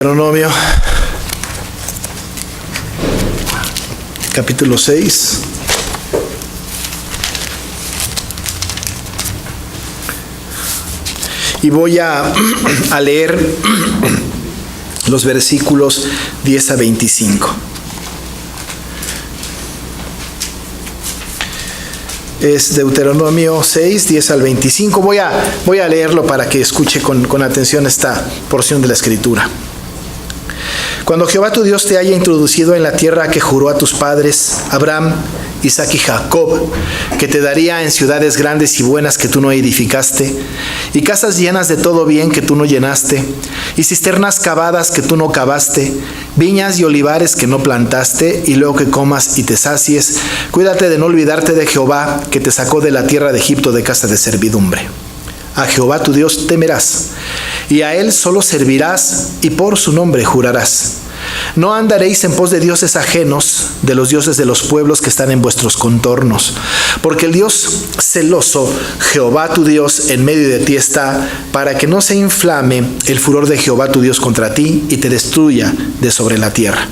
Deuteronomio, capítulo 6. Y voy a leer los versículos 10 a 25. Es Deuteronomio 6, 10 al 25. Voy a leerlo para que escuche con atención esta porción de la Escritura. Cuando Jehová tu Dios te haya introducido en la tierra que juró a tus padres, Abraham, Isaac y Jacob, que te daría en ciudades grandes y buenas que tú no edificaste, y casas llenas de todo bien que tú no llenaste, y cisternas cavadas que tú no cavaste, viñas y olivares que no plantaste, y luego que comas y te sacies, cuídate de no olvidarte de Jehová, que te sacó de la tierra de Egipto de casa de servidumbre. A Jehová tu Dios temerás, y a él solo servirás, y por su nombre jurarás. No andaréis en pos de dioses ajenos, de los dioses de los pueblos que están en vuestros contornos, porque el Dios celoso, Jehová tu Dios, en medio de ti está, para que no se inflame el furor de Jehová tu Dios contra ti, y te destruya de sobre la tierra.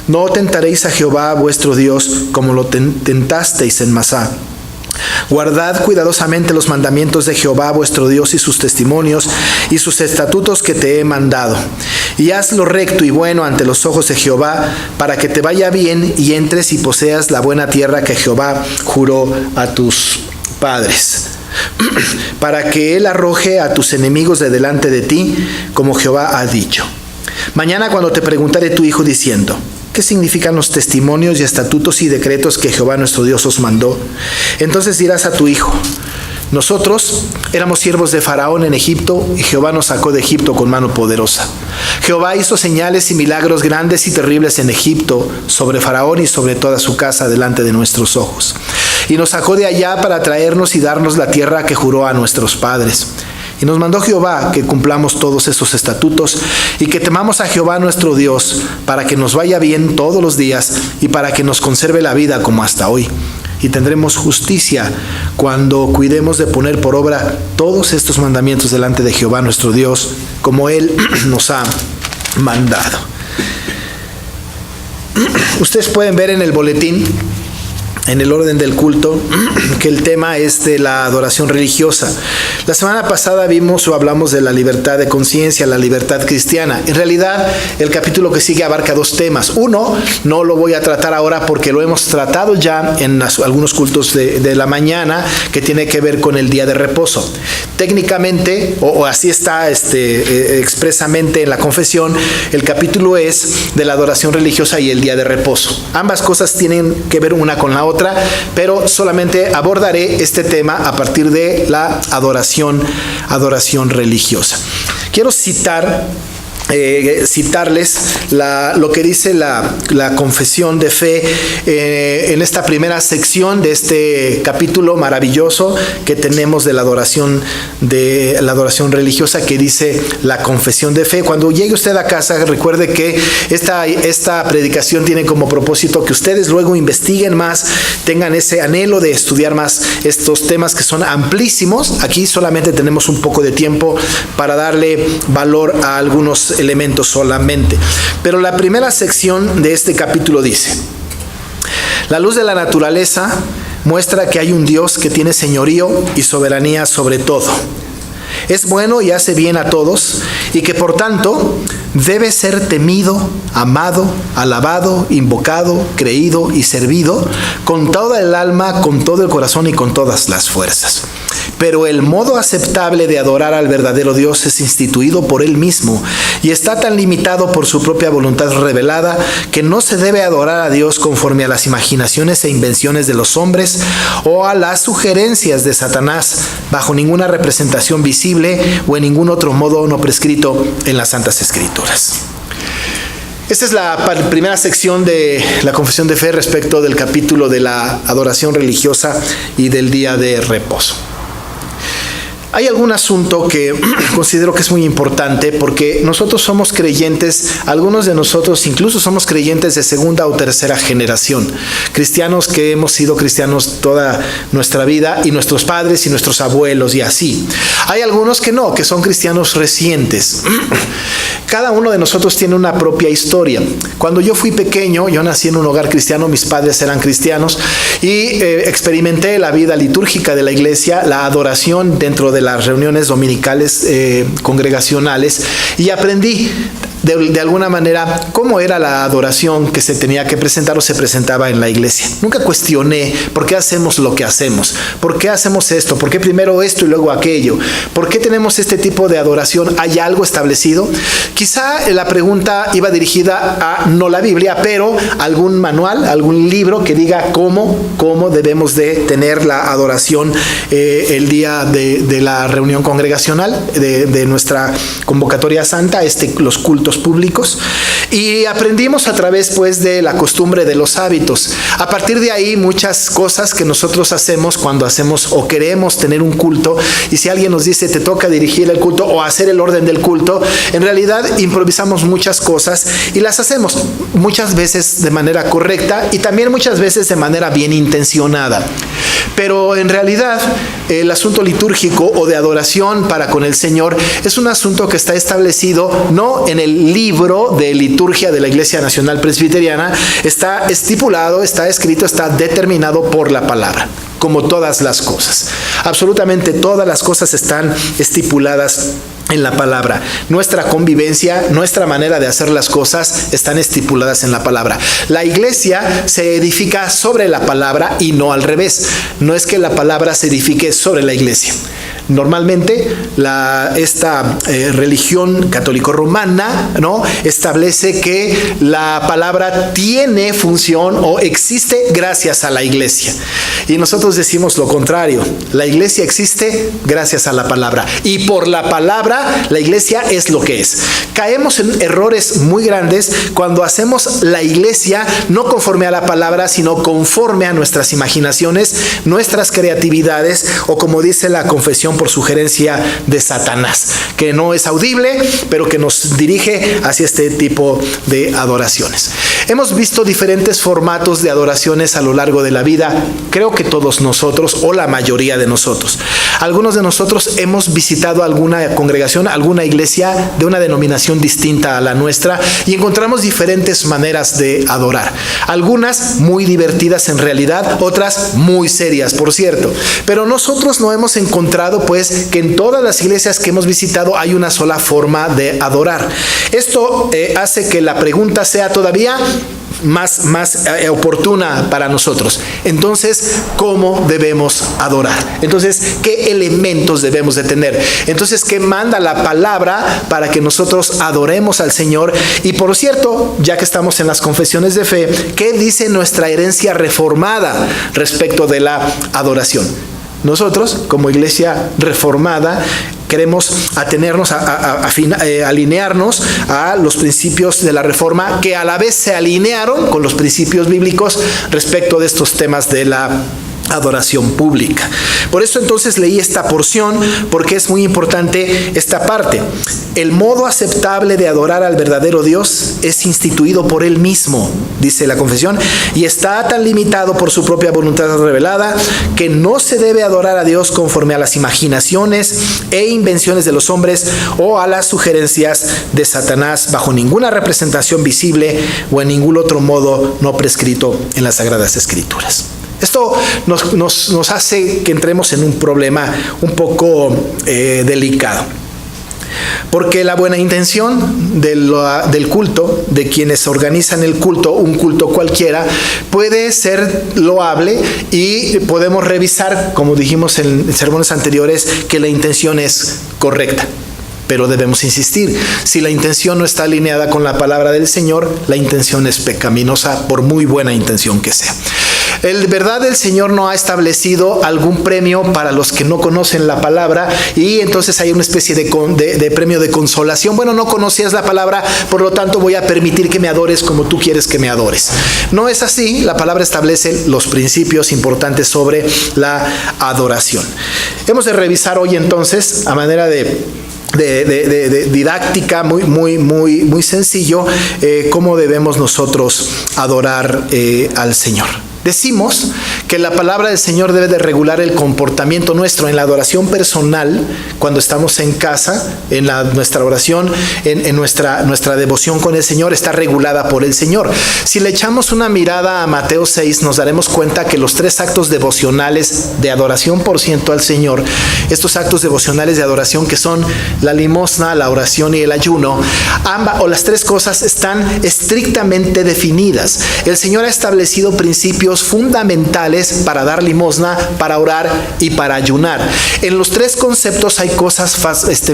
No tentaréis a Jehová vuestro Dios, como lo tentasteis en Masá. Guardad cuidadosamente los mandamientos de Jehová vuestro Dios y sus testimonios y sus estatutos que te he mandado. Y haz lo recto y bueno ante los ojos de Jehová, para que te vaya bien y entres y poseas la buena tierra que Jehová juró a tus padres, para que él arroje a tus enemigos de delante de ti, como Jehová ha dicho. Mañana cuando te preguntare tu hijo diciendo: ¿qué significan los testimonios y estatutos y decretos que Jehová nuestro Dios os mandó? Entonces dirás a tu hijo: nosotros éramos siervos de Faraón en Egipto, y Jehová nos sacó de Egipto con mano poderosa. Jehová hizo señales y milagros grandes y terribles en Egipto, sobre Faraón y sobre toda su casa delante de nuestros ojos. Y nos sacó de allá para traernos y darnos la tierra que juró a nuestros padres. Y nos mandó Jehová que cumplamos todos estos estatutos y que temamos a Jehová nuestro Dios, para que nos vaya bien todos los días y para que nos conserve la vida como hasta hoy. Y tendremos justicia cuando cuidemos de poner por obra todos estos mandamientos delante de Jehová nuestro Dios, como Él nos ha mandado. Ustedes pueden ver en el boletín, en el orden del culto, que el tema es de la adoración religiosa. La semana pasada vimos o hablamos de la libertad de conciencia, la libertad cristiana. En realidad, el capítulo que sigue abarca dos temas. Uno, no lo voy a tratar ahora porque lo hemos tratado ya en algunos cultos de la mañana, que tiene que ver con el día de reposo. Técnicamente, o así está expresamente en la confesión, el capítulo es de la adoración religiosa y el día de reposo. Ambas cosas tienen que ver una con la otra, pero solamente abordaré este tema a partir de la adoración religiosa. Quiero citarles lo que dice la confesión de fe en esta primera sección de este capítulo maravilloso que tenemos de la adoración religiosa, que dice la confesión de fe. Cuando llegue usted a casa, recuerde que esta predicación tiene como propósito que ustedes luego investiguen más, tengan ese anhelo de estudiar más estos temas que son amplísimos. Aquí solamente tenemos un poco de tiempo para darle valor a algunos elementos solamente. Pero la primera sección de este capítulo dice: la luz de la naturaleza muestra que hay un Dios que tiene señorío y soberanía sobre todo. Es bueno y hace bien a todos, y que por tanto debe ser temido, amado, alabado, invocado, creído y servido con toda el alma, con todo el corazón y con todas las fuerzas. Pero el modo aceptable de adorar al verdadero Dios es instituido por Él mismo, y está tan limitado por su propia voluntad revelada que no se debe adorar a Dios conforme a las imaginaciones e invenciones de los hombres o a las sugerencias de Satanás, bajo ninguna representación visible o en ningún otro modo no prescrito en las Santas Escrituras. Esta es la primera sección de la confesión de fe respecto del capítulo de la adoración religiosa y del día de reposo. Hay algún asunto que considero que es muy importante porque nosotros somos creyentes, algunos de nosotros incluso somos creyentes de segunda o tercera generación, cristianos que hemos sido cristianos toda nuestra vida y nuestros padres y nuestros abuelos y así. Hay algunos que no, que son cristianos recientes. Cada uno de nosotros tiene una propia historia. Cuando yo fui pequeño, yo nací en un hogar cristiano, mis padres eran cristianos y experimenté la vida litúrgica de la iglesia, la adoración dentro de las reuniones dominicales congregacionales, y aprendí de alguna manera cómo era la adoración que se tenía que presentar o se presentaba en la iglesia. Nunca cuestioné por qué hacemos lo que hacemos, por qué hacemos esto, por qué primero esto y luego aquello, por qué tenemos este tipo de adoración. ¿Hay algo establecido? Quizá la pregunta iba dirigida a no la Biblia, pero algún manual, algún libro que diga cómo debemos de tener la adoración el día de la reunión congregacional, de nuestra convocatoria santa, los cultos públicos, y aprendimos a través pues de la costumbre de los hábitos. A partir de ahí muchas cosas que nosotros hacemos cuando hacemos o queremos tener un culto, y si alguien nos dice te toca dirigir el culto o hacer el orden del culto, en realidad improvisamos muchas cosas y las hacemos muchas veces de manera correcta y también muchas veces de manera bien intencionada. Pero en realidad el asunto litúrgico o de adoración para con el Señor es un asunto que está establecido no en el libro de liturgia de la Iglesia Nacional Presbiteriana, está estipulado, está escrito, está determinado por la palabra, como todas las cosas. Absolutamente todas las cosas están estipuladas en la palabra. Nuestra convivencia, nuestra manera de hacer las cosas están estipuladas en la palabra. La iglesia se edifica sobre la palabra y no al revés. No es que la palabra se edifique sobre la iglesia. Normalmente esta religión católico-romana, ¿no?, establece que la palabra tiene función o existe gracias a la iglesia. Y nosotros decimos lo contrario. La iglesia existe gracias a la palabra. Y por la palabra la iglesia es lo que es. Caemos en errores muy grandes cuando hacemos la iglesia no conforme a la palabra, sino conforme a nuestras imaginaciones, nuestras creatividades, o como dice la confesión por sugerencia de Satanás, que no es audible, pero que nos dirige hacia este tipo de adoraciones. Hemos visto diferentes formatos de adoraciones a lo largo de la vida, creo que todos nosotros o la mayoría de nosotros. Algunos de nosotros hemos visitado alguna congregación, alguna iglesia de una denominación distinta a la nuestra y encontramos diferentes maneras de adorar. Algunas muy divertidas en realidad, otras muy serias, por cierto. Pero nosotros no hemos encontrado pues que en todas las iglesias que hemos visitado hay una sola forma de adorar. Esto hace que la pregunta sea todavía más oportuna para nosotros. Entonces, ¿cómo debemos adorar? Entonces, ¿qué elementos debemos de tener? Entonces, ¿qué manda la palabra para que nosotros adoremos al Señor? Y por cierto, ya que estamos en las confesiones de fe, ¿qué dice nuestra herencia reformada respecto de la adoración? Nosotros, como iglesia reformada, queremos atenernos alinearnos a los principios de la Reforma, que a la vez se alinearon con los principios bíblicos respecto de estos temas de la adoración pública. Por eso entonces leí esta porción, porque es muy importante esta parte. El modo aceptable de adorar al verdadero Dios es instituido por Él mismo, dice la confesión, y está tan limitado por su propia voluntad revelada que no se debe adorar a Dios conforme a las imaginaciones e invenciones de los hombres o a las sugerencias de Satanás bajo ninguna representación visible o en ningún otro modo no prescrito en las Sagradas Escrituras. Esto nos hace que entremos en un problema un poco delicado. Porque la buena intención del culto, de quienes organizan el culto, un culto cualquiera, puede ser loable y podemos revisar, como dijimos en sermones anteriores, que la intención es correcta. Pero debemos insistir, si la intención no está alineada con la palabra del Señor, la intención es pecaminosa por muy buena intención que sea. En verdad el Señor no ha establecido algún premio para los que no conocen la palabra, y entonces hay una especie de premio de consolación. Bueno, no conocías la palabra, por lo tanto voy a permitir que me adores como tú quieres que me adores. No es así. La palabra establece los principios importantes sobre la adoración. Hemos de revisar hoy entonces, a manera de didáctica, muy sencillo, cómo debemos nosotros adorar al Señor. Decimos que la palabra del Señor debe de regular el comportamiento nuestro en la adoración personal, cuando estamos en casa, en nuestra oración, en nuestra devoción con el Señor, está regulada por el Señor. Si le echamos una mirada a Mateo 6, nos daremos cuenta que los 3 actos devocionales de adoración por ciento al Señor, estos actos devocionales de adoración que son la limosna, la oración y el ayuno, las 3 cosas están estrictamente definidas. El Señor ha establecido principios fundamentales para dar limosna, para orar y para ayunar. En los 3 conceptos hay cosas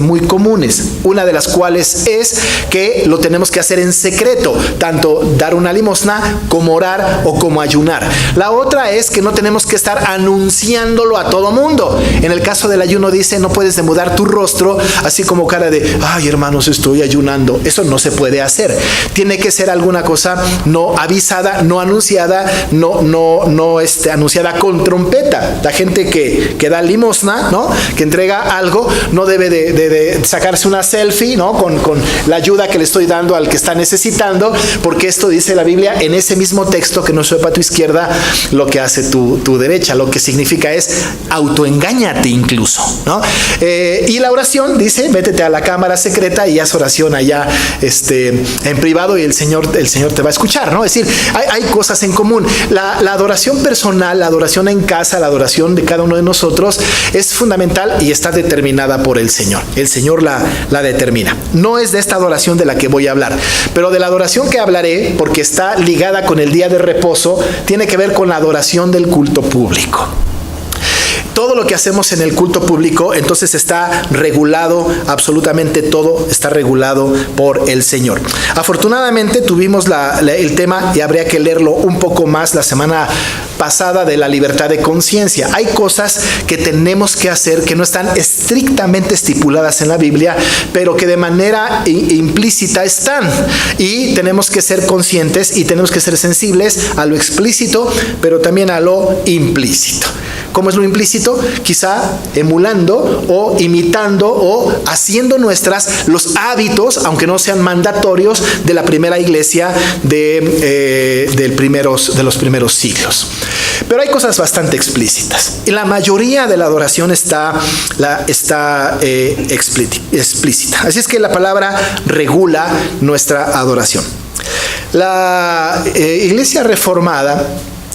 muy comunes, una de las cuales es que lo tenemos que hacer en secreto, tanto dar una limosna como orar o como ayunar. La otra es que no tenemos que estar anunciándolo a todo mundo. En el caso del ayuno dice, no puedes demudar tu rostro así como cara de, ay hermanos, estoy ayunando. Eso no se puede hacer. Tiene que ser alguna cosa no avisada, no anunciada, no anunciada con trompeta. La gente que da limosna, ¿no?, que entrega algo, no debe de sacarse una selfie, ¿no?, con la ayuda que le estoy dando al que está necesitando, porque esto dice la Biblia en ese mismo texto, que no sepa tu izquierda lo que hace tu derecha. Lo que significa es autoengáñate incluso, ¿no? Y la oración dice, métete a la cámara secreta y haz oración allá en privado, y el Señor te va a escuchar, ¿no? Es decir, hay cosas en común. La adoración personal, la adoración en casa, la adoración de cada uno de nosotros es fundamental y está determinada por el Señor. El Señor la determina. No es de esta adoración de la que voy a hablar, pero de la adoración que hablaré, porque está ligada con el día de reposo, tiene que ver con la adoración del culto público. Todo lo que hacemos en el culto público, entonces está regulado, absolutamente todo está regulado por el Señor. Afortunadamente tuvimos el tema, y habría que leerlo un poco más la semana pasada, de la libertad de conciencia. Hay cosas que tenemos que hacer que no están estrictamente estipuladas en la Biblia, pero que de manera implícita están, y tenemos que ser conscientes y tenemos que ser sensibles a lo explícito, pero también a lo implícito. ¿Cómo es lo implícito? Quizá emulando o imitando o haciendo nuestras los hábitos, aunque no sean mandatorios, de la primera iglesia de los primeros siglos. Pero hay cosas bastante explícitas. Y la mayoría de la adoración está explícita. Así es que la palabra regula nuestra adoración. La Iglesia Reformada,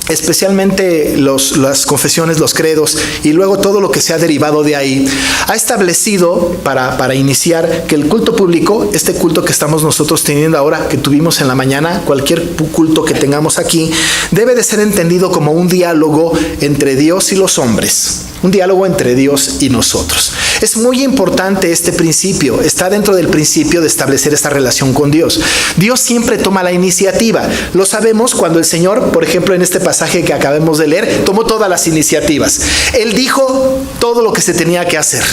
especialmente las confesiones, los credos y luego todo lo que se ha derivado de ahí, ha establecido para iniciar que el culto público, este culto que estamos nosotros teniendo ahora, que tuvimos en la mañana, cualquier culto que tengamos aquí, debe de ser entendido como un diálogo entre Dios y los hombres, un diálogo entre Dios y nosotros. Es muy importante este principio, está dentro del principio de establecer esta relación con Dios. Dios siempre toma la iniciativa. Lo sabemos cuando el Señor, por ejemplo, en este pasaje que acabamos de leer, tomó todas las iniciativas. Él dijo todo lo que se tenía que hacer.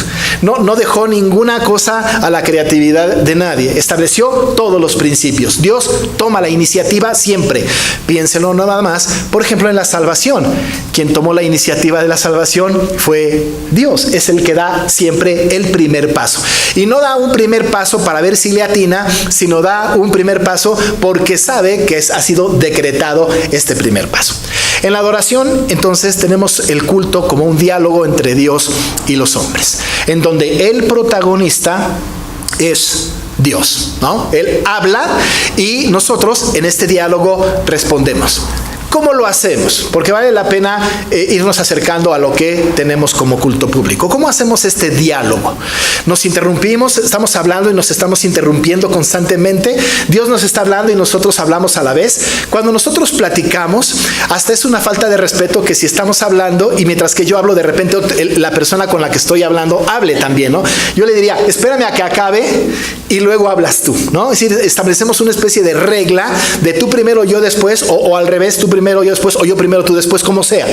No dejó ninguna cosa a la creatividad de nadie. Estableció todos los principios. Dios toma la iniciativa siempre. Piénselo nada más, por ejemplo, en la salvación. Quien tomó la iniciativa de la salvación fue Dios. Es el que da siempre el primer paso. Y no da un primer paso para ver si le atina, sino da un primer paso porque sabe que ha sido decretado este primer paso. En la adoración, entonces, tenemos el culto como un diálogo entre Dios y los hombres, en donde el protagonista es Dios, ¿no? Él habla y nosotros en este diálogo respondemos. ¿Cómo lo hacemos? Porque vale la pena irnos acercando a lo que tenemos como culto público. ¿Cómo hacemos este diálogo? Nos interrumpimos, estamos hablando y nos estamos interrumpiendo constantemente. Dios nos está hablando y nosotros hablamos a la vez. Cuando nosotros platicamos, hasta es una falta de respeto que si estamos hablando y mientras que yo hablo, de repente la persona con la que estoy hablando hable también, ¿no? Yo le diría, espérame a que acabe y luego hablas tú, ¿no? Es decir, establecemos una especie de regla de tú primero, yo después, o al revés, tú primero, primero, yo después, o yo primero, tú después, como sea.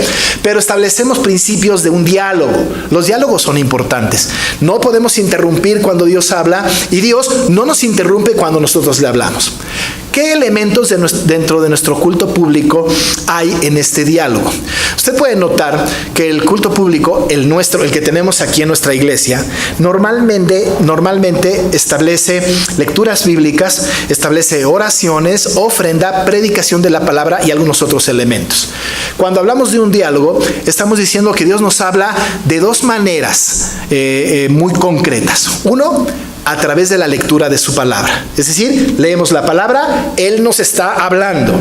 Pero establecemos principios de un diálogo. Los diálogos son importantes. No podemos interrumpir cuando Dios habla y Dios no nos interrumpe cuando nosotros le hablamos. ¿Qué elementos dentro de nuestro culto público hay en este diálogo? Usted puede notar que el culto público, el nuestro, el que tenemos aquí en nuestra iglesia, normalmente establece lecturas bíblicas, establece oraciones, ofrenda, predicación de la palabra y algunos otros elementos. Cuando hablamos de un diálogo, estamos diciendo que Dios nos habla de dos maneras muy concretas. Uno, a través de la lectura de su palabra. Es decir, leemos la palabra, Él nos está hablando.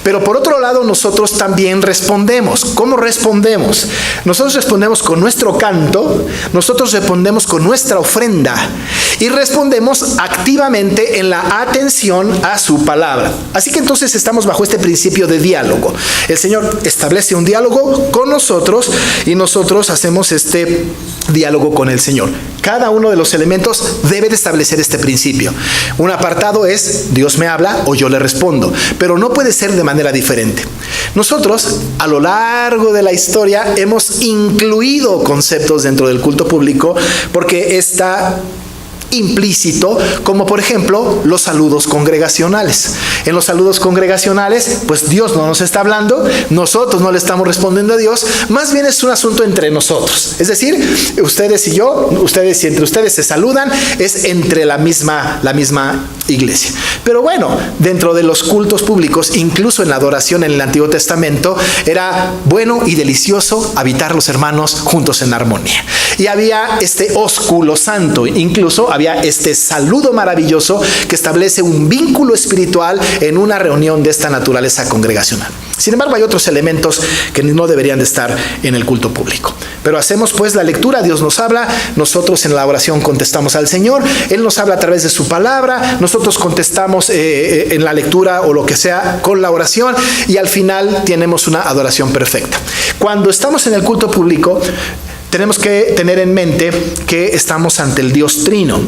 Pero por otro lado, nosotros también respondemos. ¿Cómo respondemos? Nosotros respondemos con nuestro canto, nosotros respondemos con nuestra ofrenda y respondemos activamente en la atención a su palabra. Así que entonces estamos bajo este principio de diálogo. El Señor establece un diálogo con nosotros y nosotros hacemos este diálogo con el Señor. Cada uno de los elementos debe de establecer este principio. Un apartado es Dios me habla o yo le respondo, pero no puede ser de manera diferente. Nosotros a lo largo de la historia hemos incluido conceptos dentro del culto público porque está implícito, como por ejemplo los saludos congregacionales. En los saludos congregacionales, pues Dios no nos está hablando, nosotros no le estamos respondiendo a Dios, más bien es un asunto entre nosotros. Es decir, ustedes y yo, ustedes y entre ustedes se saludan, es entre la misma iglesia. Pero bueno, dentro de los cultos públicos, incluso en la adoración en el Antiguo Testamento, era bueno y delicioso habitar los hermanos juntos en armonía. Y había este ósculo santo, incluso había este saludo maravilloso que establece un vínculo espiritual en una reunión de esta naturaleza congregacional. Sin embargo, hay otros elementos que no deberían de estar en el culto público. Pero hacemos pues la lectura, Dios nos habla, nosotros en la oración contestamos al Señor, Él nos habla a través de su palabra, nosotros contestamos en la lectura o lo que sea con la oración y al final tenemos una adoración perfecta. Cuando estamos en el culto público, tenemos que tener en mente que estamos ante el Dios Trino.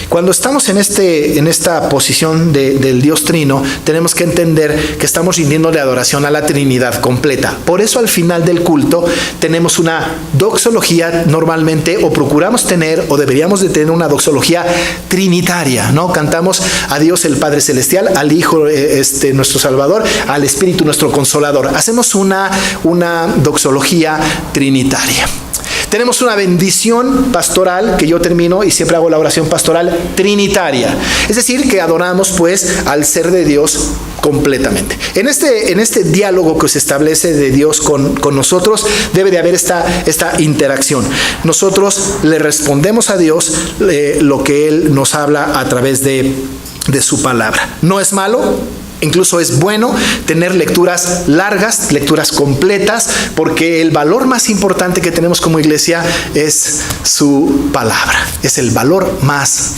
Cuando estamos en esta posición del Dios Trino, tenemos que entender que estamos rindiéndole adoración a la Trinidad completa. Por eso al final del culto tenemos una doxología normalmente, o procuramos tener, o deberíamos de tener una doxología trinitaria, ¿no? Cantamos a Dios el Padre Celestial, al Hijo nuestro Salvador, al Espíritu nuestro Consolador. Hacemos una doxología trinitaria. Tenemos una bendición pastoral que yo termino y siempre hago la oración pastoral trinitaria. Es decir, que adoramos pues al ser de Dios completamente. En este diálogo que se establece de Dios con nosotros, debe de haber esta interacción. Nosotros le respondemos a Dios lo que Él nos habla a través de su palabra. No es malo. Incluso es bueno tener lecturas largas, lecturas completas, porque el valor más importante que tenemos como iglesia es su palabra. Es el valor más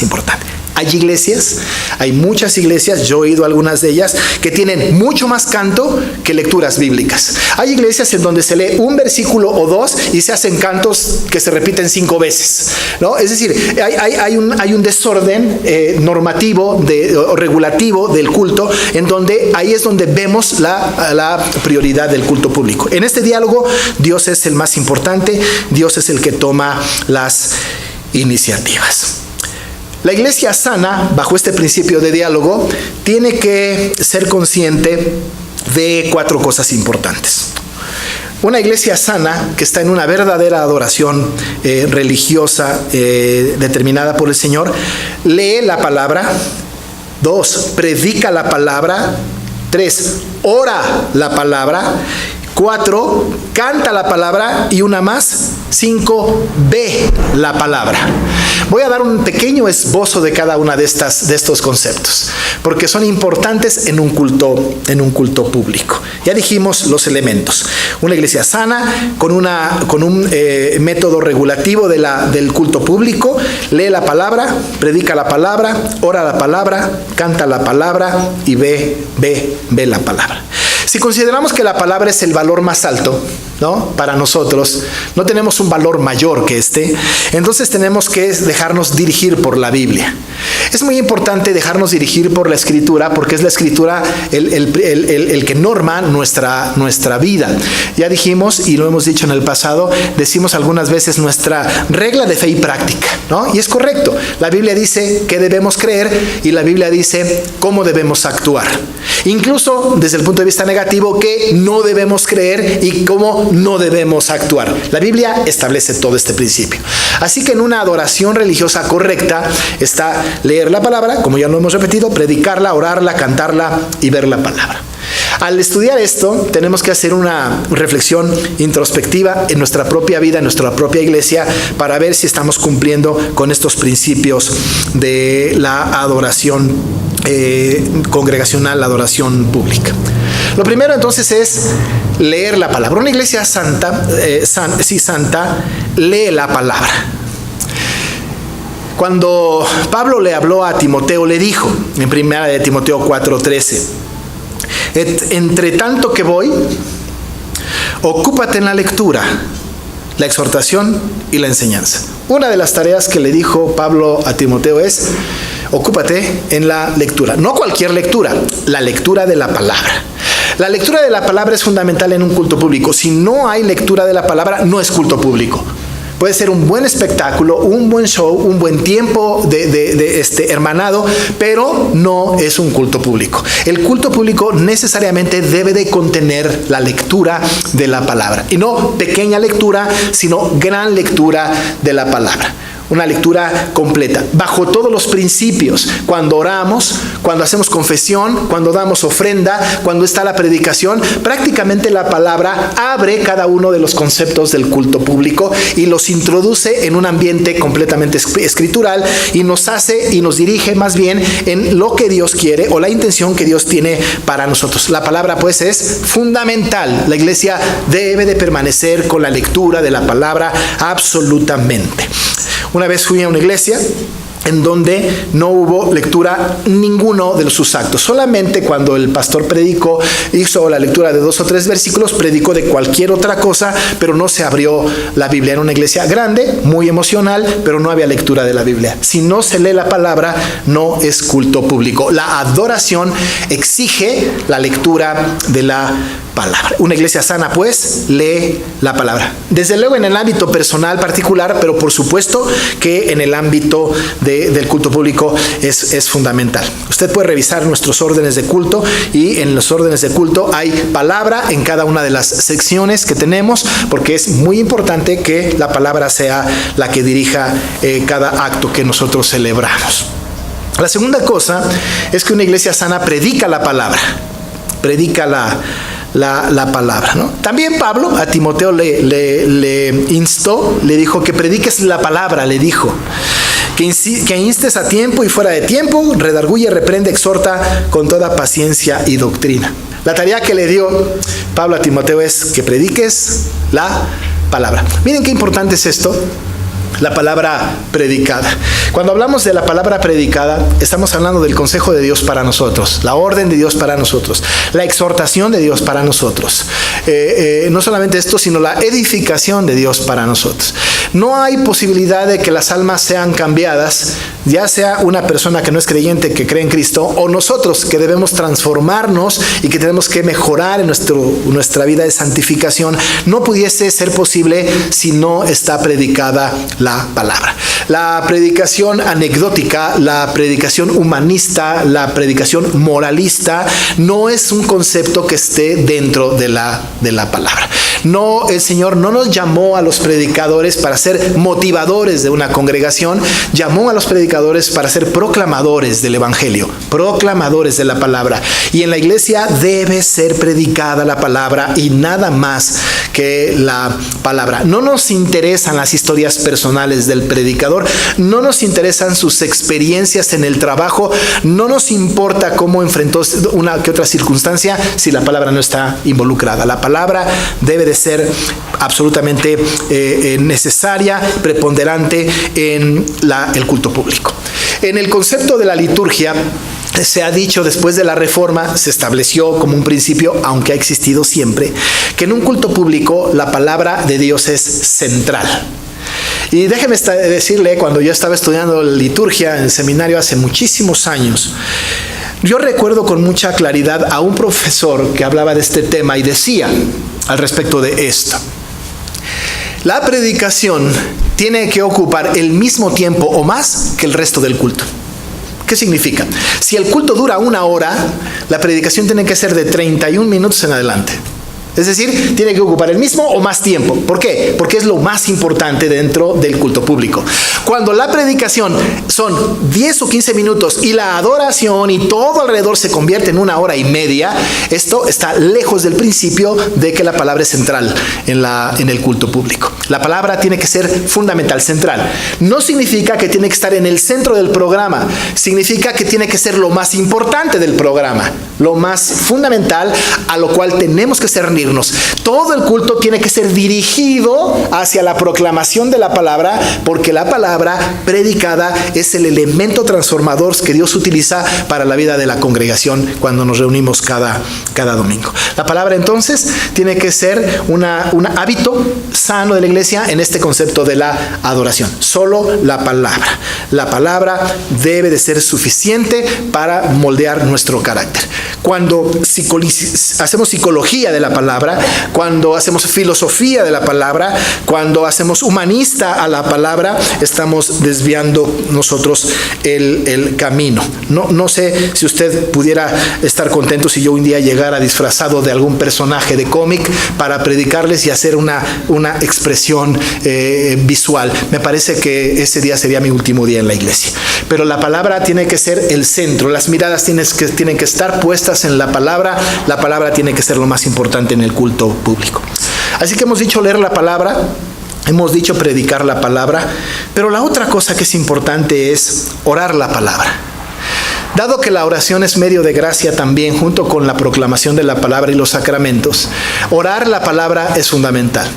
importante. Hay iglesias, hay muchas iglesias, yo he ido a algunas de ellas, que tienen mucho más canto que lecturas bíblicas. Hay iglesias en donde se lee un versículo o dos y se hacen cantos que se repiten 5 veces, ¿no? Es decir, hay un desorden normativo o regulativo del culto, en donde ahí es donde vemos la prioridad del culto público. En este diálogo, Dios es el más importante, Dios es el que toma las iniciativas. La iglesia sana, bajo este principio de diálogo, tiene que ser consciente de 4 cosas importantes. Una iglesia sana, que está en una verdadera adoración religiosa determinada por el Señor, lee la palabra. 2, predica la palabra. 3, ora la palabra. 4, canta la palabra. Y una más, 5, ve la palabra. Voy a dar un pequeño esbozo de cada una de estos conceptos, porque son importantes en un culto público. Ya dijimos los elementos. Una iglesia sana, con un método regulativo del culto público, lee la palabra, predica la palabra, ora la palabra, canta la palabra y ve la palabra. Si consideramos que la palabra es el valor más alto, ¿no? Para nosotros, no tenemos un valor mayor que este, entonces tenemos que dejarnos dirigir por la Biblia. Es muy importante dejarnos dirigir por la Escritura, porque es la Escritura el que norma nuestra vida. Ya dijimos, y lo hemos dicho en el pasado, decimos algunas veces nuestra regla de fe y práctica, ¿no? Y es correcto, la Biblia dice qué debemos creer y la Biblia dice cómo debemos actuar. Incluso desde el punto de vista negativo, qué no debemos creer y cómo no debemos actuar. La Biblia establece todo este principio. Así que en una adoración religiosa correcta está leer la palabra, como ya lo hemos repetido, predicarla, orarla, cantarla y ver la palabra. Al estudiar esto, tenemos que hacer una reflexión introspectiva en nuestra propia vida, en nuestra propia iglesia, para ver si estamos cumpliendo con estos principios de la adoración congregacional, la adoración pública. Lo primero entonces es leer la palabra. Una iglesia santa, santa, lee la palabra. Cuando Pablo le habló a Timoteo, le dijo en 1 de Timoteo 4:13, entre tanto que voy, ocúpate en la lectura, la exhortación y la enseñanza. Una de las tareas que le dijo Pablo a Timoteo es, ocúpate en la lectura. No cualquier lectura, la lectura de la palabra. La lectura de la palabra es fundamental en un culto público. Si no hay lectura de la palabra, no es culto público. Puede ser un buen espectáculo, un buen show, un buen tiempo de hermanado, pero no es un culto público. El culto público necesariamente debe de contener la lectura de la palabra. Y no pequeña lectura, sino gran lectura de la palabra. Una lectura completa, bajo todos los principios. Cuando oramos, cuando hacemos confesión, cuando damos ofrenda, cuando está la predicación, prácticamente la palabra abre cada uno de los conceptos del culto público y los introduce en un ambiente completamente escritural y nos hace y nos dirige más bien en lo que Dios quiere o la intención que Dios tiene para nosotros. La palabra pues es fundamental. La iglesia debe de permanecer con la lectura de la palabra absolutamente. Una vez fui a una iglesia en donde no hubo lectura ninguno de sus actos. Solamente cuando el pastor predicó, hizo la lectura de 2 o 3 versículos, predicó de cualquier otra cosa, pero no se abrió la Biblia. Era una iglesia grande, muy emocional, pero no había lectura de la Biblia. Si no se lee la palabra, no es culto público. La adoración exige la lectura de la palabra. Una iglesia sana, pues, lee la palabra. Desde luego en el ámbito personal particular, pero por supuesto que en el ámbito del culto público es fundamental. Usted puede revisar nuestros órdenes de culto y en los órdenes de culto hay palabra en cada una de las secciones que tenemos, porque es muy importante que la palabra sea la que dirija cada acto que nosotros celebramos. La segunda cosa es que una iglesia sana predica la palabra, predica la palabra, ¿no? También Pablo a Timoteo le instó, le dijo que prediques la palabra, le dijo que instes a tiempo y fuera de tiempo, redarguye, reprende, exhorta con toda paciencia y doctrina. La tarea que le dio Pablo a Timoteo es que prediques la palabra. Miren qué importante es esto. La palabra predicada. Cuando hablamos de la palabra predicada, estamos hablando del consejo de Dios para nosotros, la orden de Dios para nosotros, la exhortación de Dios para nosotros. No solamente esto, sino la edificación de Dios para nosotros. No hay posibilidad de que las almas sean cambiadas, ya sea una persona que no es creyente, que cree en Cristo, o nosotros que debemos transformarnos y que tenemos que mejorar en nuestra vida de santificación. No pudiese ser posible si no está predicada la palabra. La predicación anecdótica, la predicación humanista, la predicación moralista no es un concepto que esté dentro de la palabra. No, el Señor no nos llamó a los predicadores para ser motivadores de una congregación, llamó a los predicadores para ser proclamadores del evangelio, proclamadores de la palabra. Y en la iglesia debe ser predicada la palabra y nada más que la palabra. No nos interesan las historias personales del predicador, no nos interesan sus experiencias en el trabajo, no nos importa cómo enfrentó una que otra circunstancia si la palabra no está involucrada. La palabra debe de ser absolutamente necesaria, preponderante en el culto público. En el concepto de la liturgia, se ha dicho después de la Reforma, se estableció como un principio, aunque ha existido siempre, que en un culto público la palabra de Dios es central. Y déjeme decirle, cuando yo estaba estudiando liturgia en el seminario hace muchísimos años, yo recuerdo con mucha claridad a un profesor que hablaba de este tema y decía al respecto de esto: la predicación tiene que ocupar el mismo tiempo o más que el resto del culto. ¿Qué significa? Si el culto dura 1 hora, la predicación tiene que ser de 31 minutos en adelante. Es decir, tiene que ocupar el mismo o más tiempo. ¿Por qué? Porque es lo más importante dentro del culto público. Cuando la predicación son 10 o 15 minutos y la adoración y todo alrededor se convierte en 1 hora y media, esto está lejos del principio de que la palabra es central en el culto público. La palabra tiene que ser fundamental, central. No significa que tiene que estar en el centro del programa. Significa que tiene que ser lo más importante del programa, lo más fundamental a lo cual tenemos que cernirnos. Todo el culto tiene que ser dirigido hacia la proclamación de la palabra, porque la palabra predicada es el elemento transformador que Dios utiliza para la vida de la congregación cuando nos reunimos cada domingo. La palabra entonces tiene que ser un hábito sano de la iglesia en este concepto de la adoración. Solo la palabra. La palabra debe de ser suficiente para moldear nuestro carácter. Cuando hacemos psicología de la palabra, cuando hacemos filosofía de la palabra, cuando hacemos humanista a la palabra, estamos desviando nosotros el camino. No sé si usted pudiera estar contento si yo un día llegara disfrazado de algún personaje de cómic para predicarles y hacer una expresión visual. Me parece que ese día sería mi último día en la iglesia. Pero la palabra tiene que ser el centro. Las miradas tienen que estar puestas en la palabra. La palabra tiene que ser lo más importante en el culto público. Así que hemos dicho leer la palabra, hemos dicho predicar la palabra, pero la otra cosa que es importante es orar la palabra. Dado que la oración es medio de gracia también, junto con la proclamación de la palabra y los sacramentos, orar la palabra es fundamental.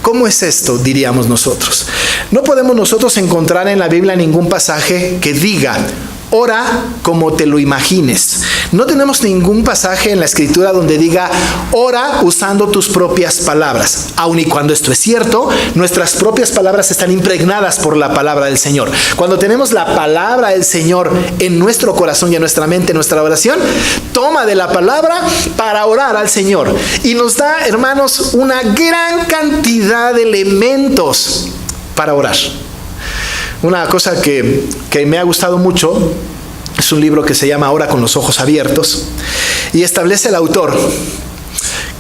¿Cómo es esto?, diríamos nosotros. No podemos nosotros encontrar en la Biblia ningún pasaje que diga: ora como te lo imagines. No tenemos ningún pasaje en la Escritura donde diga: ora usando tus propias palabras. Aun y cuando esto es cierto, nuestras propias palabras están impregnadas por la palabra del Señor. Cuando tenemos la palabra del Señor en nuestro corazón y en nuestra mente, en nuestra oración, toma de la palabra para orar al Señor. Y nos da, hermanos, una gran cantidad de elementos para orar. Una cosa que me ha gustado mucho es un libro que se llama Ora con los ojos abiertos, y establece el autor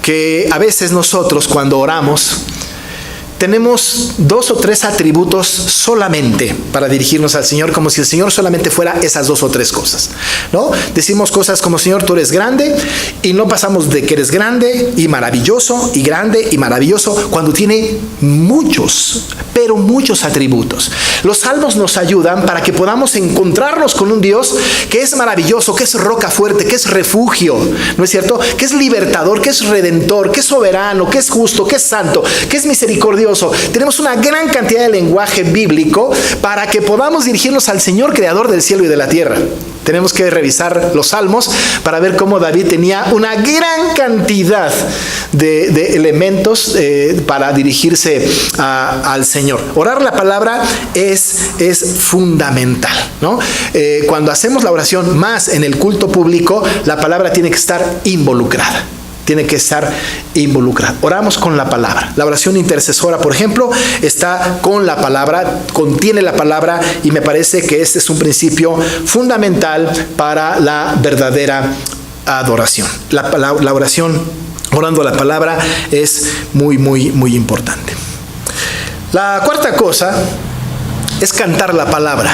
que a veces nosotros, cuando oramos, tenemos 2 o 3 atributos solamente para dirigirnos al Señor, como si el Señor solamente fuera esas 2 o 3 cosas, ¿no? Decimos cosas como: Señor, tú eres grande, y no pasamos de que eres grande y maravilloso, y grande y maravilloso, cuando tiene muchos, pero muchos atributos. Los salmos nos ayudan para que podamos encontrarnos con un Dios que es maravilloso, que es roca fuerte, que es refugio, ¿no es cierto? Que es libertador, que es redentor, que es soberano, que es justo, que es santo, que es misericordioso. Tenemos una gran cantidad de lenguaje bíblico para que podamos dirigirnos al Señor creador del cielo y de la tierra. Tenemos que revisar los salmos para ver cómo David tenía una gran cantidad de elementos para dirigirse al Señor. Orar la palabra es fundamental, ¿no? Cuando hacemos la oración más en el culto público, la palabra tiene que estar involucrada. Tiene que estar involucrada. Oramos con la palabra. La oración intercesora, por ejemplo, está con la palabra, contiene la palabra, y me parece que este es un principio fundamental para la verdadera adoración. La oración orando la palabra es muy, muy, muy importante. La cuarta cosa es cantar la palabra.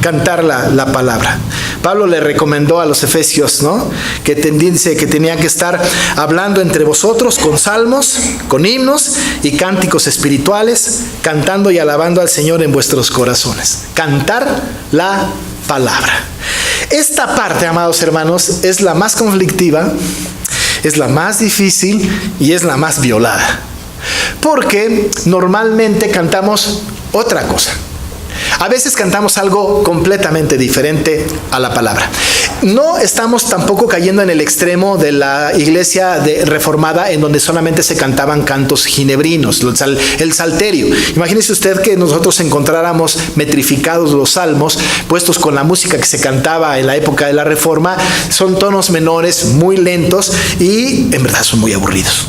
Cantar la palabra. Pablo le recomendó a los efesios, ¿no?, que tenían que estar hablando entre vosotros con salmos, con himnos y cánticos espirituales, cantando y alabando al Señor en vuestros corazones. Cantar la palabra. Esta parte, amados hermanos, es la más conflictiva, es la más difícil y es la más violada. Porque normalmente cantamos otra cosa. A veces cantamos algo completamente diferente a la palabra. No estamos tampoco cayendo en el extremo de la iglesia reformada, en donde solamente se cantaban cantos ginebrinos, el salterio. Imagínese usted que nosotros encontráramos metrificados los salmos, puestos con la música que se cantaba en la época de la Reforma. Son tonos menores, muy lentos, y en verdad son muy aburridos.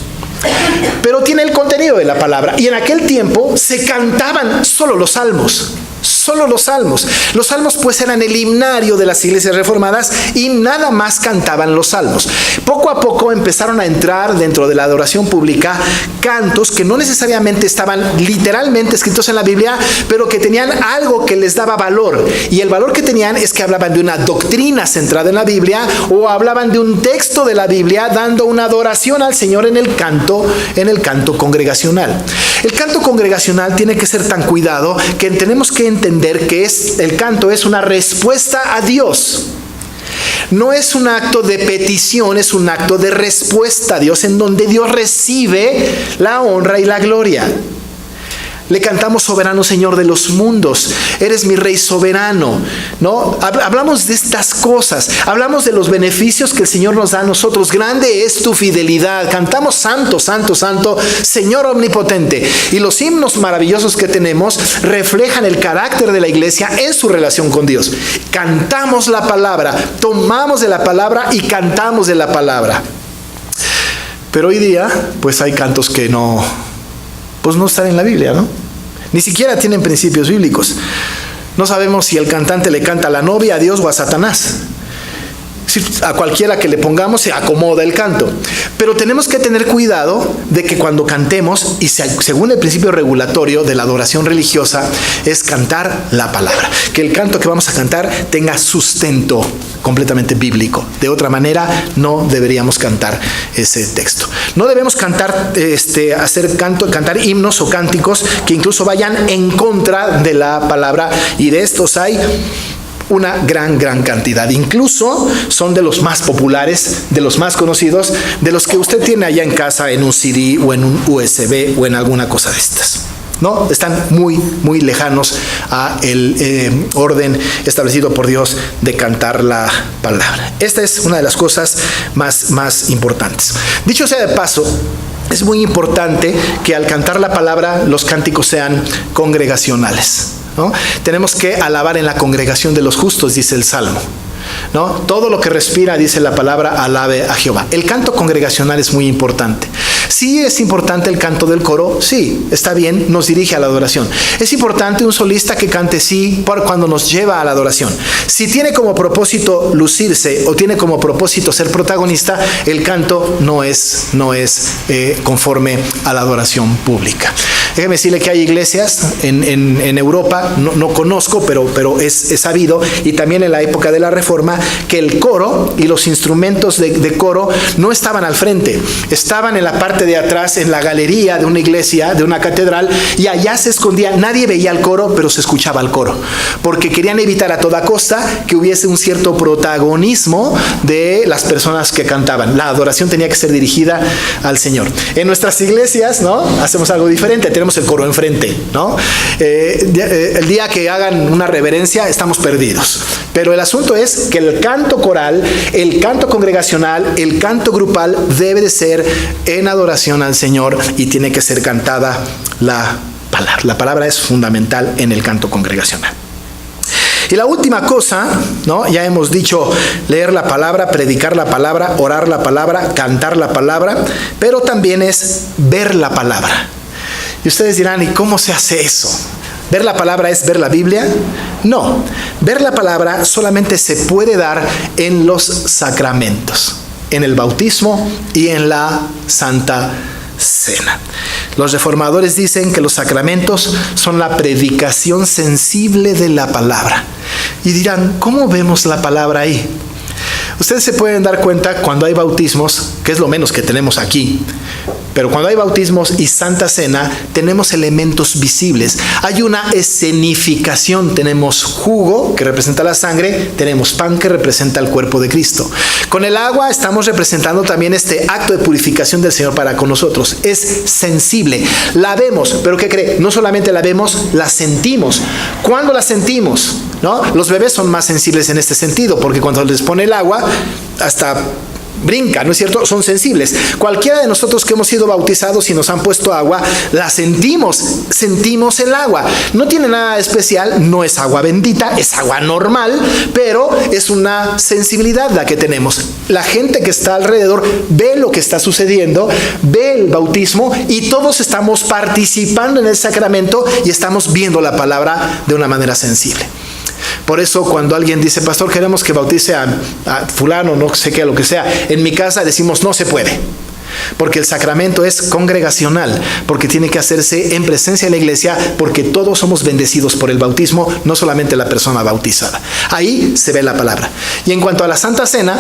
Pero tiene el contenido de la palabra. Y en aquel tiempo se cantaban solo los salmos. Solo los salmos. Los salmos pues eran el himnario de las iglesias reformadas y nada más cantaban los salmos. Poco a poco empezaron a entrar dentro de la adoración pública cantos que no necesariamente estaban literalmente escritos en la Biblia, pero que tenían algo que les daba valor. Y el valor que tenían es que hablaban de una doctrina centrada en la Biblia, o hablaban de un texto de la Biblia dando una adoración al Señor en el canto congregacional. El canto congregacional tiene que ser tan cuidado que tenemos que entender que el canto es una respuesta a Dios. No es un acto de petición, es un acto de respuesta a Dios, en donde Dios recibe la honra y la gloria. Le cantamos: soberano Señor de los mundos, eres mi Rey soberano, ¿no? Hablamos de estas cosas, hablamos de los beneficios que el Señor nos da a nosotros. Grande es tu fidelidad. Cantamos: santo, santo, santo, Señor omnipotente. Y los himnos maravillosos que tenemos reflejan el carácter de la iglesia en su relación con Dios. Cantamos la palabra, tomamos de la palabra y cantamos de la palabra. Pero hoy día, pues hay cantos que no están en la Biblia, ¿no? Ni siquiera tienen principios bíblicos. No sabemos si el cantante le canta a la novia, a Dios o a Satanás. A cualquiera que le pongamos se acomoda el canto. Pero tenemos que tener cuidado de que cuando cantemos, y según el principio regulatorio de la adoración religiosa, es cantar la palabra. Que el canto que vamos a cantar tenga sustento completamente bíblico. De otra manera, no deberíamos cantar ese texto. No debemos cantar, cantar himnos o cánticos que incluso vayan en contra de la palabra, y de estos hay una gran cantidad. Incluso son de los más populares, de los más conocidos, de los que usted tiene allá en casa en un CD o en un USB o en alguna cosa de estas, ¿no? Están muy lejanos a el orden establecido por Dios de cantar la palabra. Esta es una de las cosas más importantes. Dicho sea de paso, es muy importante que al cantar la palabra los cánticos sean congregacionales, ¿no? Tenemos que alabar en la congregación de los justos, dice el Salmo, ¿no? Todo lo que respira, dice la palabra, alabe a Jehová. El canto congregacional es muy importante. Sí es importante el canto del coro, sí, está bien, nos dirige a la adoración. Es importante un solista que cante, sí, cuando nos lleva a la adoración. Si tiene como propósito lucirse o tiene como propósito ser protagonista, el canto no es conforme a la adoración pública. Déjeme decirle que hay iglesias en Europa, no conozco, pero es sabido, y también en la época de la Reforma, que el coro y los instrumentos de coro no estaban al frente, estaban en la parte de atrás, en la galería de una iglesia, de una catedral, y allá se escondía. Nadie veía el coro, pero se escuchaba el coro, porque querían evitar a toda costa que hubiese un cierto protagonismo de las personas que cantaban. La adoración tenía que ser dirigida al Señor. En nuestras iglesias, ¿no?, hacemos algo diferente, tenemos el coro enfrente, ¿no? El día que hagan una reverencia estamos perdidos. Pero el asunto es que el canto coral, el canto congregacional, el canto grupal debe de ser en adoración al Señor, y tiene que ser cantada la palabra. La palabra es fundamental en el canto congregacional. Y la última cosa, ¿no? Ya hemos dicho leer la palabra, predicar la palabra, orar la palabra, cantar la palabra, pero también es ver la palabra. Y ustedes dirán, ¿y cómo se hace eso? ¿Ver la palabra es ver la Biblia? No, ver la palabra solamente se puede dar en los sacramentos, en el bautismo y en la Santa Cena. Los reformadores dicen que los sacramentos son la predicación sensible de la palabra. Y dirán, ¿cómo vemos la palabra ahí? Ustedes se pueden dar cuenta cuando hay bautismos, que es lo menos que tenemos aquí, pero cuando hay bautismos y Santa Cena, tenemos elementos visibles. Hay una escenificación. Tenemos jugo, que representa la sangre, tenemos pan, que representa el cuerpo de Cristo. Con el agua estamos representando también este acto de purificación del Señor para con nosotros. Es sensible. La vemos, pero ¿qué cree? No solamente la vemos, la sentimos. ¿Cuándo la sentimos? ¿no? Los bebés son más sensibles en este sentido, porque cuando les pone el agua, hasta brinca, ¿no es cierto? Son sensibles. Cualquiera de nosotros que hemos sido bautizados y nos han puesto agua, la sentimos el agua. No tiene nada especial, no es agua bendita, es agua normal, pero es una sensibilidad la que tenemos. La gente que está alrededor ve lo que está sucediendo, ve el bautismo y todos estamos participando en el sacramento y estamos viendo la palabra de una manera sensible. Por eso cuando alguien dice, pastor, queremos que bautice a fulano, no sé qué, lo que sea, en mi casa decimos, no se puede. Porque el sacramento es congregacional, porque tiene que hacerse en presencia de la iglesia, porque todos somos bendecidos por el bautismo, no solamente la persona bautizada. Ahí se ve la palabra. Y en cuanto a la Santa Cena,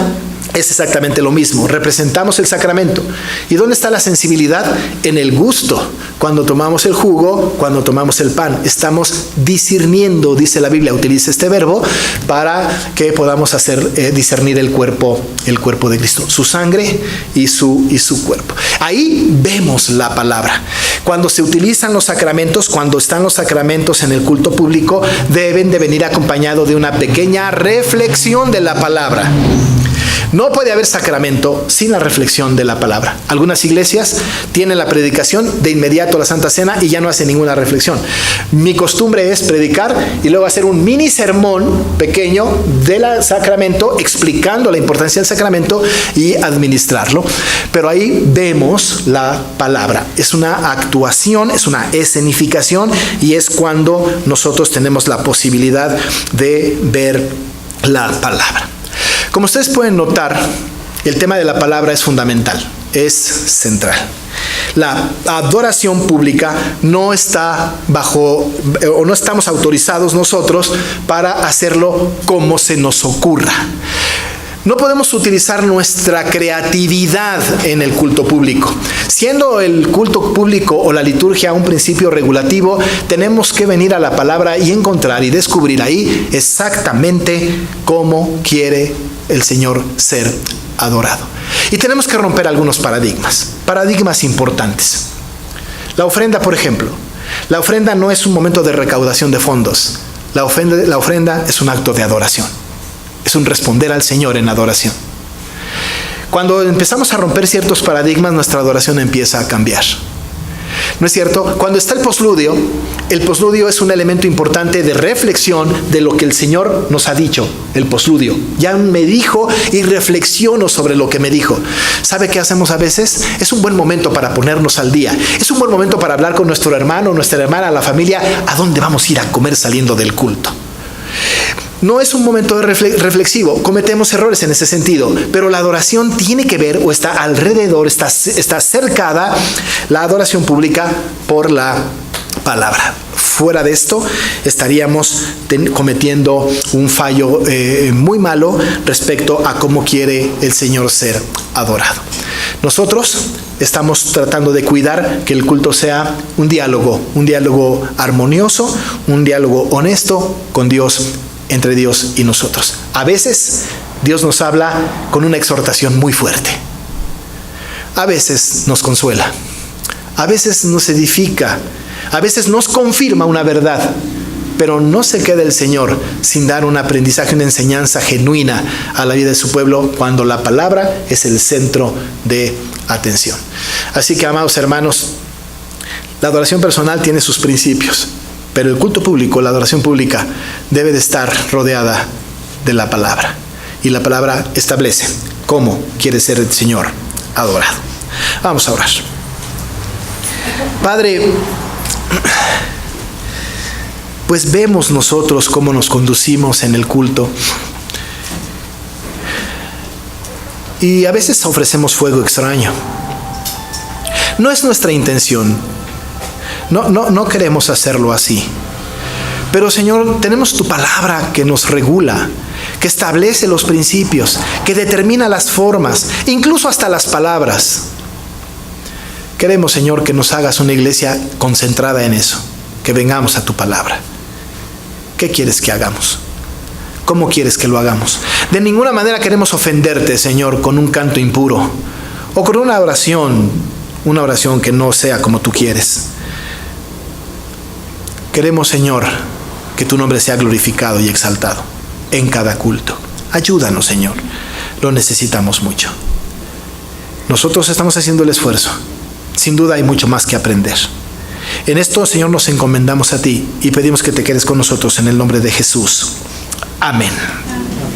es exactamente lo mismo. Representamos el sacramento. ¿Y dónde está la sensibilidad? En el gusto. Cuando tomamos el jugo, cuando tomamos el pan, estamos discerniendo, dice la Biblia, utiliza este verbo para que podamos hacer discernir el cuerpo de Cristo, su sangre y su cuerpo. Ahí vemos la palabra. Cuando se utilizan los sacramentos, cuando están los sacramentos en el culto público, deben de venir acompañado de una pequeña reflexión de la palabra. No puede haber sacramento sin la reflexión de la palabra. Algunas iglesias tienen la predicación de inmediato a la Santa Cena y ya no hacen ninguna reflexión. Mi costumbre es predicar y luego hacer un mini sermón pequeño del sacramento explicando la importancia del sacramento y administrarlo. Pero ahí vemos la palabra. Es una actuación, es una escenificación y es cuando nosotros tenemos la posibilidad de ver la palabra. Como ustedes pueden notar, el tema de la palabra es fundamental, es central. La adoración pública no está o no estamos autorizados nosotros para hacerlo como se nos ocurra. No podemos utilizar nuestra creatividad en el culto público. Siendo el culto público o la liturgia un principio regulativo, tenemos que venir a la palabra y encontrar y descubrir ahí exactamente cómo quiere el Señor ser adorado. Y tenemos que romper algunos paradigmas importantes. La ofrenda, por ejemplo. La ofrenda no es un momento de recaudación de fondos. La ofrenda es un acto de adoración. Es un responder al Señor en adoración. Cuando empezamos a romper ciertos paradigmas, nuestra adoración empieza a cambiar. ¿No es cierto? Cuando está el posludio es un elemento importante de reflexión de lo que el Señor nos ha dicho, el posludio. Ya me dijo y reflexiono sobre lo que me dijo. ¿Sabe qué hacemos a veces? Es un buen momento para ponernos al día. Es un buen momento para hablar con nuestro hermano, nuestra hermana, la familia, a dónde vamos a ir a comer saliendo del culto. No es un momento reflexivo, cometemos errores en ese sentido, pero la adoración tiene que ver o está alrededor, está cercada la adoración pública por la palabra. Fuera de esto, estaríamos cometiendo un fallo muy malo respecto a cómo quiere el Señor ser adorado. Nosotros estamos tratando de cuidar que el culto sea un diálogo armonioso, un diálogo honesto con Dios, entre Dios y nosotros. A veces Dios nos habla con una exhortación muy fuerte. A veces nos consuela. A veces nos edifica. A veces nos confirma una verdad. Pero no se queda el Señor sin dar un aprendizaje, una enseñanza genuina a la vida de su pueblo cuando la palabra es el centro de atención. Así que, amados hermanos, la adoración personal tiene sus principios. Pero el culto público, la adoración pública, debe de estar rodeada de la palabra. Y la palabra establece cómo quiere ser el Señor adorado. Vamos a orar. Padre, pues vemos nosotros cómo nos conducimos en el culto. Y a veces ofrecemos fuego extraño. No es nuestra intención. No queremos hacerlo así. Pero, Señor, tenemos tu palabra que nos regula, que establece los principios, que determina las formas, incluso hasta las palabras. Queremos, Señor, que nos hagas una iglesia concentrada en eso, que vengamos a tu palabra. ¿Qué quieres que hagamos? ¿Cómo quieres que lo hagamos? De ninguna manera queremos ofenderte, Señor, con un canto impuro o con una oración que no sea como tú quieres. Queremos, Señor, que tu nombre sea glorificado y exaltado en cada culto. Ayúdanos, Señor. Lo necesitamos mucho. Nosotros estamos haciendo el esfuerzo. Sin duda hay mucho más que aprender. En esto, Señor, nos encomendamos a ti y pedimos que te quedes con nosotros en el nombre de Jesús. Amén.